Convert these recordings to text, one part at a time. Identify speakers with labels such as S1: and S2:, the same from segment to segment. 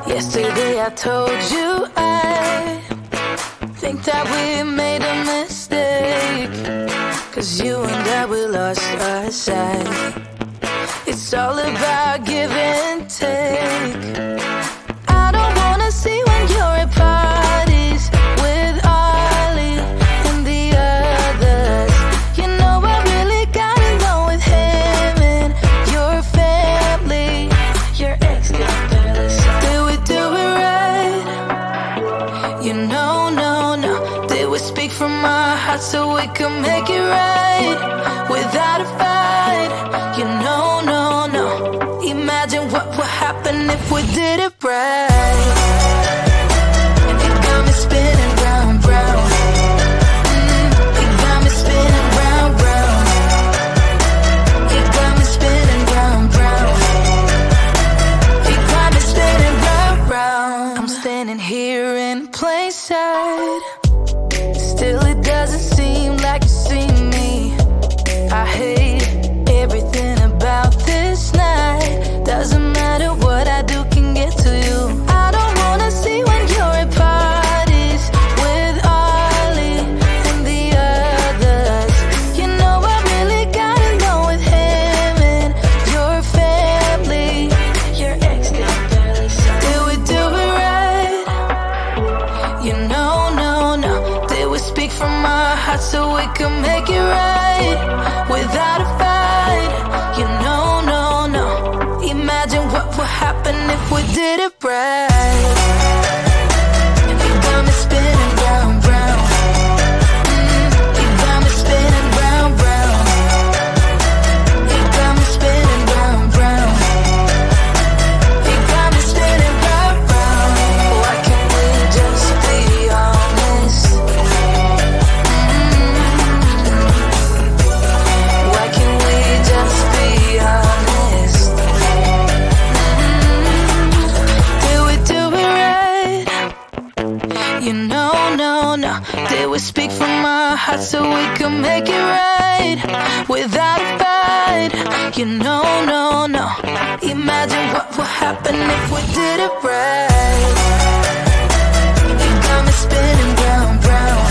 S1: Yesterday I told you I think that we made a mistake, 'cause you and I, we lost our sight. It's all about give and take. I don't wanna see when you're at parties with Ollie and the others. You know I really got along with him and your family. Your ex got jealous. Did we do it right? You know, no. Did we speak from our hearts so we could make it right without a fight? You know, no. Imagine what would happen if we did it right. It got me spinning round, round. It got me spinning round, round. It got me spinning round, round. It got me spinning round, round. I'm standing here in plain sight. Still it doesn't seem like you see me. I hate everything about this night. Doesn't matter what I do can get to you. I don't wanna see when you're at parties with Ollie and the others. You know I really got along with him and your family. Your ex got jealous. Did we do it right? You know, no. Did we speak from our hearts so we could make it right without a fight? You know, no. Imagine what would happen if we did it right. You got me spinning round, round. You got me spinning round, round. You got me spinning round, round. You got me spinning round, round. Why can't we just be honest? Why can't we just be honest? Did we do it right? You know, no. Did we speak from our hearts so we could make it right without a fight? You know, no. Imagine what would happen if we did it right. You got me spinning round, round.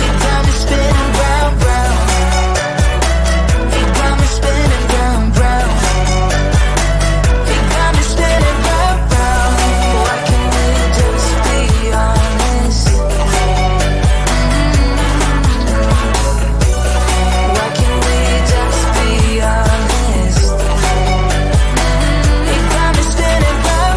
S1: You got me spinning round, round. You got me spinning round, round. You got me spinning round, round. Why can't we just be honest? Why can't we just be honest? You got me spinning round,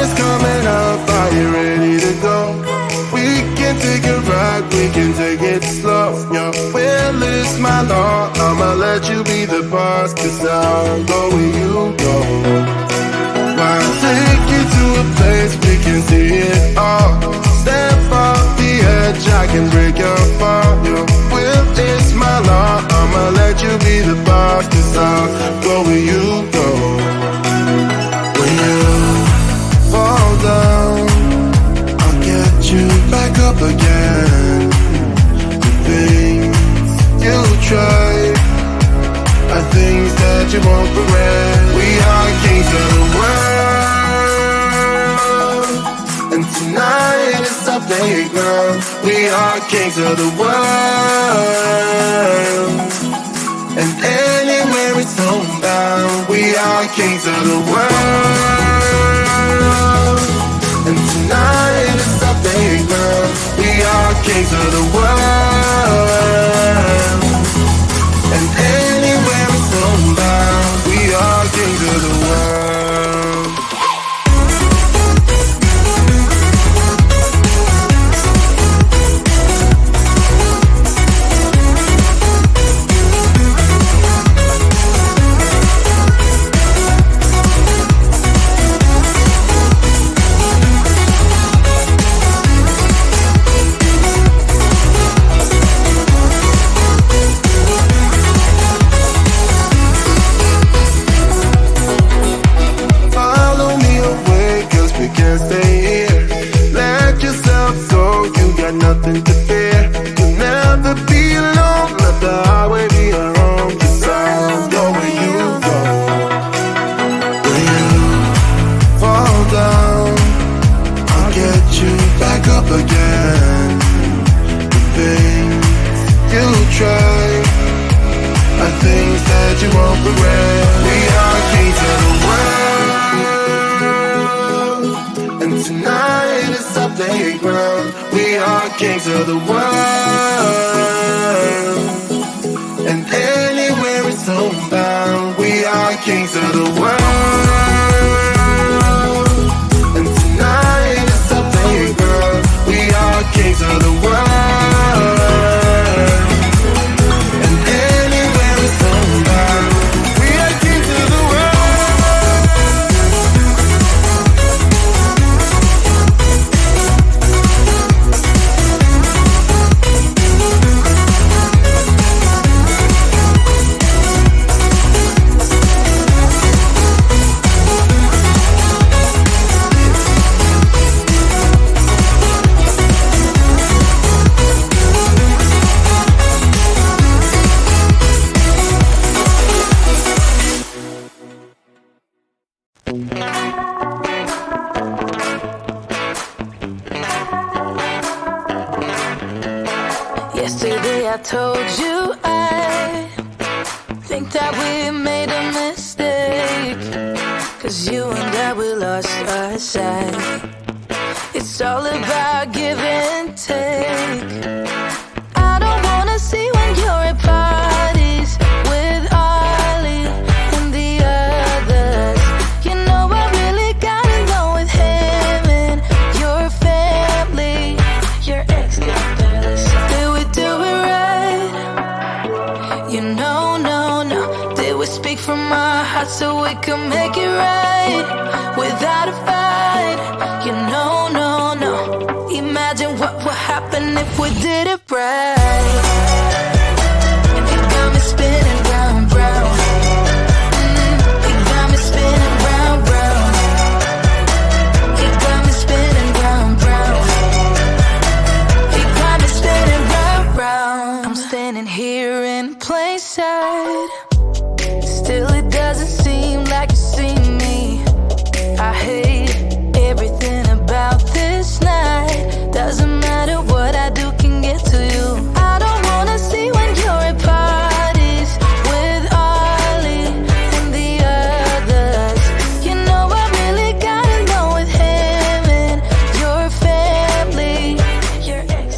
S2: is coming up, are you ready to go? We can take it right, we can take it slow. Your will is my law, I'ma let you be the boss, 'cause I'll go where you go. I'll take you to a place we can see it all. Step off the edge, I can break your fall. Your will is my law, I'ma let you be the boss, 'cause I'll go where you go. When you fall down, I'll get you back up again. The things you try are things that you won't regret. We are kings of the world, and tonight is our playground. We are kings of the world, and anywhere it's homebound. We are kings of the world, and tonight is our playground. We are kings of the world, and anywhere it's homebound. We are kings of the world. Nothing to fear, you'll never be alone. Let the highway be your home, 'cause I'll go where you go. When you fall down, I'll get you back up again. The things you try are things that you won't regret. We are kings of the world, and tonight is our playground. We are kings of the world, and anywhere it's homebound. We are kings of the world, and tonight is our playground. We are kings of the world, and anywhere it's homebound. We are kings of the world.
S1: Yesterday I told you I think that we made a mistake, 'cause you and I, we lost our sight. It's all about give and take. I don't wanna see when you're at parties with Ollie and the others. You know I really got along with him and your family, your ex. Did we do it right? You know, no. Did we speak from our hearts so we could make it right without a fight? You know, no. Imagine what would happen if we did it right. You got me spinning round, round. You got me spinning round, round. You got me spinning round, round. You got me spinning round, round. I'm standing here in plain sight. Still it doesn't seem like you see me. I hate everything about this night. Doesn't matter what I do can get to you. I don't wanna see when you're at parties with Ollie and the others. You know I really got along with him and your family, your ex.